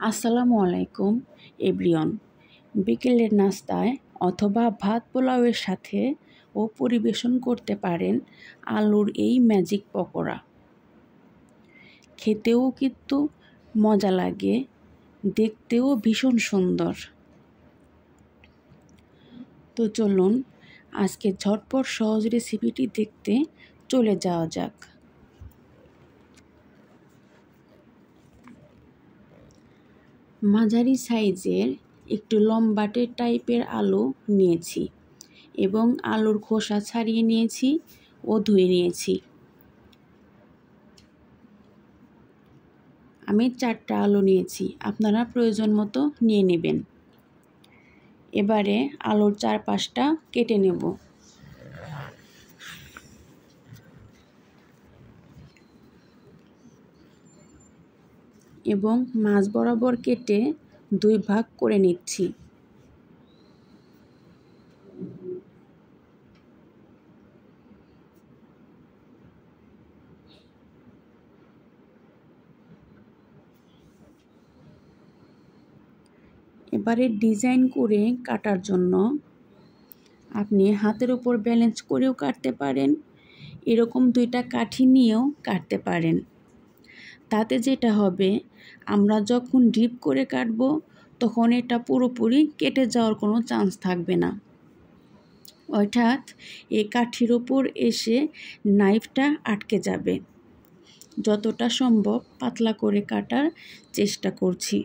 আসসালামু আলাইকুম এভরিওয়ান। বিকেলের নাস্তায় অথবা ভাত পোলাওয়ের সাথে পরিবেশন করতে পারেন আলুর এই ম্যাজিক পকোড়া। খেতেও কিন্তু মজা লাগে, দেখতেও ভীষণ সুন্দর। তো চলুন আজকে ঝটপট সহজ রেসিপিটি দেখতে চলে যাওয়া যাক। মাঝারি সাইজের একটু লম্বাটে টাইপের আলু নিয়েছি এবং আলুর খোসা ছাড়িয়ে নিয়েছি ও ধুয়ে নিয়েছি। আমি 4টা আলু নিয়েছি, আপনারা প্রয়োজন মতো নিয়ে নেবেন। এবারে আলুর 4-5টা কেটে নেব। এবং মাঝ বরাবর কেটে 2 ভাগ করে নিচ্ছি। এবারে ডিজাইন করে কাটার জন্য আপনি হাতের উপর ব্যালেন্স করেও কাটতে পারেন, এরকম 2টা কাঠি নিয়েও কাটতে পারেন। তাতে যেটা হবে, আমরা যখন ডিপ করে কাটবো তখন এটা পুরোপুরি কেটে যাওয়ার কোনো চান্স থাকবে না। অর্থাৎ এই কাঠির ওপর এসে নাইফটা আটকে যাবে। যতটা সম্ভব পাতলা করে কাটার চেষ্টা করছি।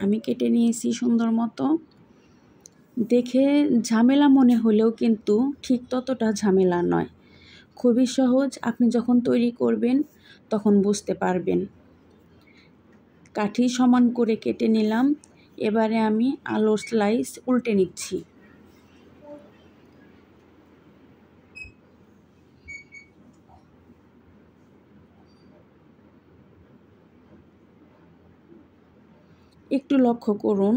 আমি কেটে নিয়েছি সুন্দর মতো। দেখে ঝামেলা মনে হলেও কিন্তু ঠিক ততটা ঝামেলা নয়, খুবই সহজ। আপনি যখন তৈরি করবেন তখন বুঝতে পারবেন। কাঠি সমান করে কেটে নিলাম। এবারে আমি আলুর স্লাইস উল্টে নিচ্ছি। একটু লক্ষ্য করুন,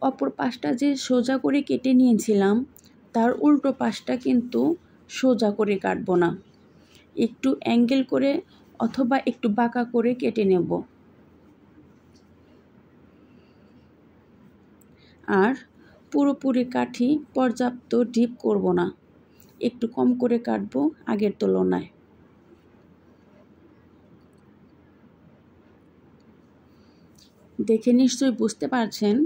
অপর পাশটা যে সোজা করে কেটে নিয়েছিলাম তার উল্টো পাশটা কিন্তু সোজা করে কাটবো না, একটু অ্যাঙ্গেল করে অথবা একটু বাঁকা করে কেটে নেব। আর পুরোপুরি কাঠি পর্যাপ্ত ডিপ করব না, একটু কম করে কাটবো আগের তুলনায়। দেখে নিশ্চয়ই বুঝতে পারছেন।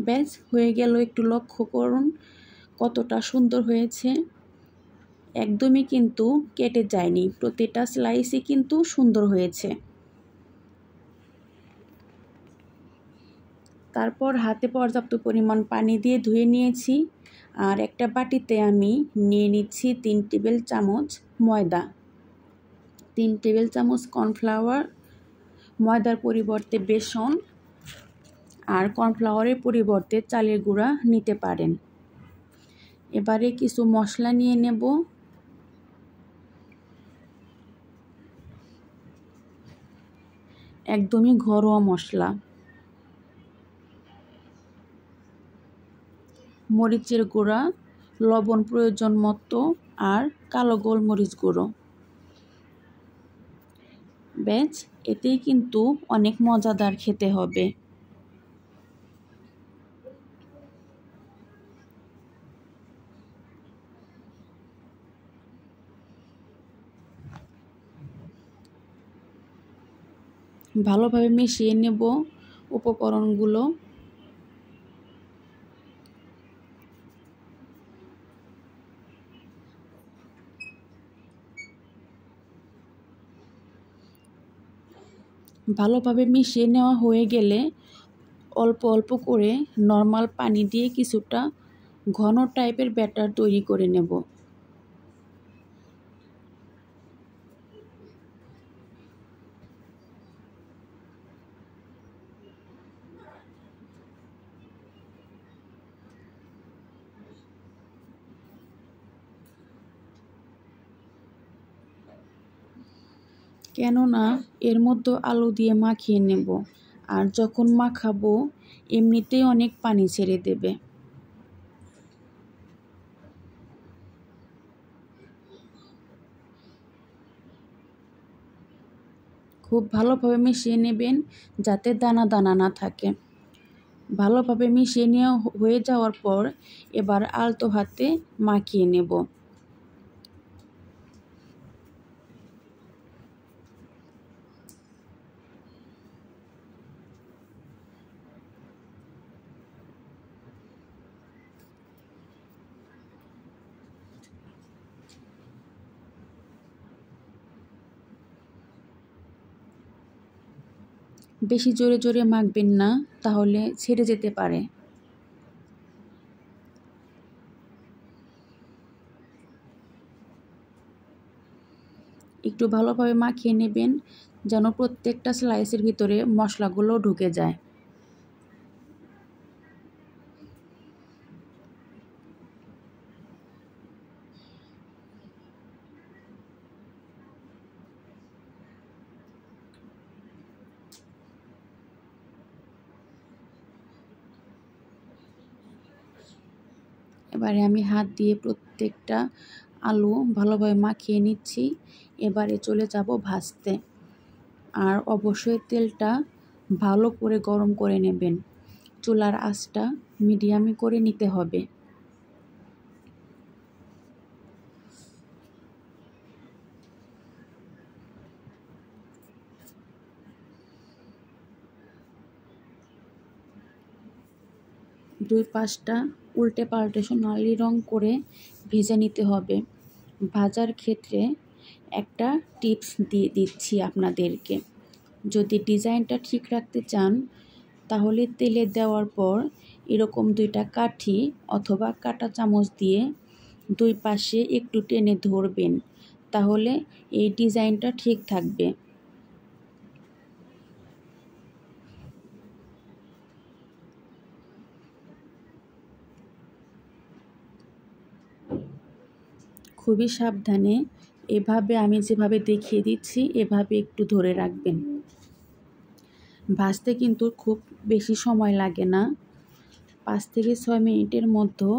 ব্যাস হয়ে গেল। একটু লক্ষ্য করুন কতটা সুন্দর হয়েছে। একদমই কিন্তু কেটে যায়নি, প্রতিটা স্লাইসই কিন্তু সুন্দর হয়েছে। তারপর হাতে পর্যাপ্ত পরিমাণ পানি দিয়ে ধুয়ে নিয়েছি। আর একটা বাটিতে আমি নিয়ে নিচ্ছি 3 টেবিল চামচ ময়দা, 3 টেবিল চামচ কর্নফ্লাওয়ার, ময়দার পরিবর্তে বেসন আর কর্নফ্লাওয়ারের পরিবর্তে চালের গুঁড়া নিতে পারেন। এবারে কিছু মশলা নিয়ে নেব। একদমই ঘরোয়া মশলা, মরিচের গুঁড়া, লবণ প্রয়োজন মতো আর কালো গোলমরিচ গুঁড়ো। ব্যাস, এতেই কিন্তু অনেক মজাদার খেতে হবে। ভালোভাবে মিশিয়ে নেব উপকরণগুলো। ভালোভাবে মিশিয়ে নেওয়া হয়ে গেলে অল্প অল্প করে নর্মাল পানি দিয়ে কিছুটা ঘন টাইপের ব্যাটার তৈরি করে নেব। কেননা এর মধ্যে আলু দিয়ে মাখিয়ে নেব, আর যখন মাখাবো এমনিতেই অনেক পানি ছেড়ে দেবে। খুব ভালোভাবে মিশিয়ে নেবেন যাতে দানা দানা না থাকে। ভালোভাবে মিশিয়ে নেওয়া হয়ে যাওয়ার পর এবার আলতো হাতে মাখিয়ে নেব। বেশি জোরে জোরে মাখবেন না, তাহলে ছেড়ে যেতে পারে। একটু ভালোভাবে মাখিয়ে নেবেন যেন প্রত্যেকটা স্লাইসের ভিতরে মশলাগুলো ঢুকে যায়। এবারে আমি হাত দিয়ে প্রত্যেকটা আলু ভালোভাবে মাখিয়ে নিচ্ছি। এবারে চলে যাব ভাজতে। আর অবশ্যই তেলটা ভালো করে গরম করে নেবেন। চুলার আঁচটা মিডিয়ামে করে নিতে হবে। দুই পাশটা উল্টে পাল্টে সোনালি রং করে ভেজে নিতে হবে। ভাজার ক্ষেত্রে একটা টিপস দিয়ে দিচ্ছি আপনাদেরকে। যদি ডিজাইনটা ঠিক রাখতে চান তাহলে তেলে দেওয়ার পর এরকম দুইটা কাঠি অথবা কাঁটা চামচ দিয়ে দুই পাশে একটু টেনে ধরবেন, তাহলে এই ডিজাইনটা ঠিক থাকবে। খুবই সাবধানে এভাবে আমি যেভাবে দেখিয়ে দিচ্ছি এভাবে একটু ধরে রাখবেন। ভাজতে কিন্তু খুব বেশি সময় লাগে না, 5 থেকে 6 মিনিটের মধ্যে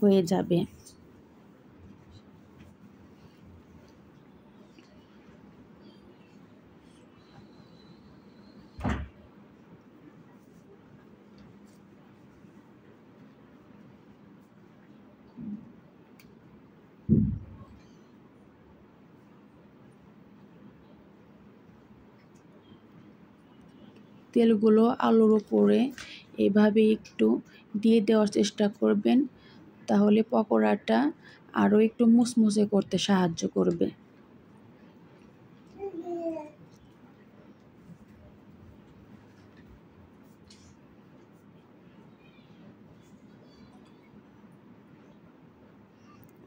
হয়ে যাবে। তেলগুলো আলুর উপরে এভাবে একটু দিয়ে দেওয়ার চেষ্টা করবেন, তাহলে পকোড়াটা আরও একটু মুসমুসে করতে সাহায্য করবে।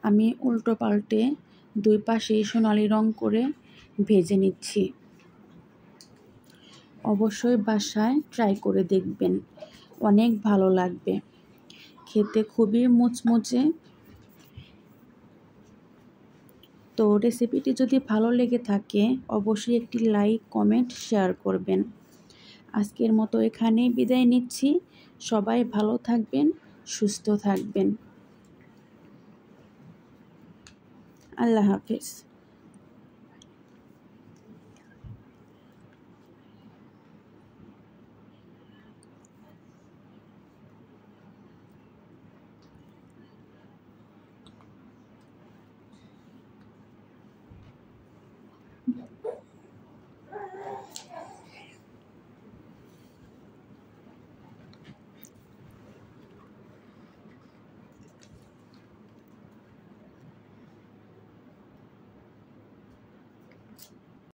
আমি উল্টো পাল্টে দুই পাশেই সোনালি রং করে ভেজে নিচ্ছি। অবশ্যই বাসায় ট্রাই করে দেখবেন, অনেক ভালো লাগবে, খেতে খুবই মুচমুচে। তো রেসিপিটি যদি ভালো লেগে থাকে অবশ্যই একটি লাইক, কমেন্ট, শেয়ার করবেন। আজকের মতো এখানেই বিদায় নিচ্ছি। সবাই ভালো থাকবেন, সুস্থ থাকবেন। আল্লাহ হাফেজ।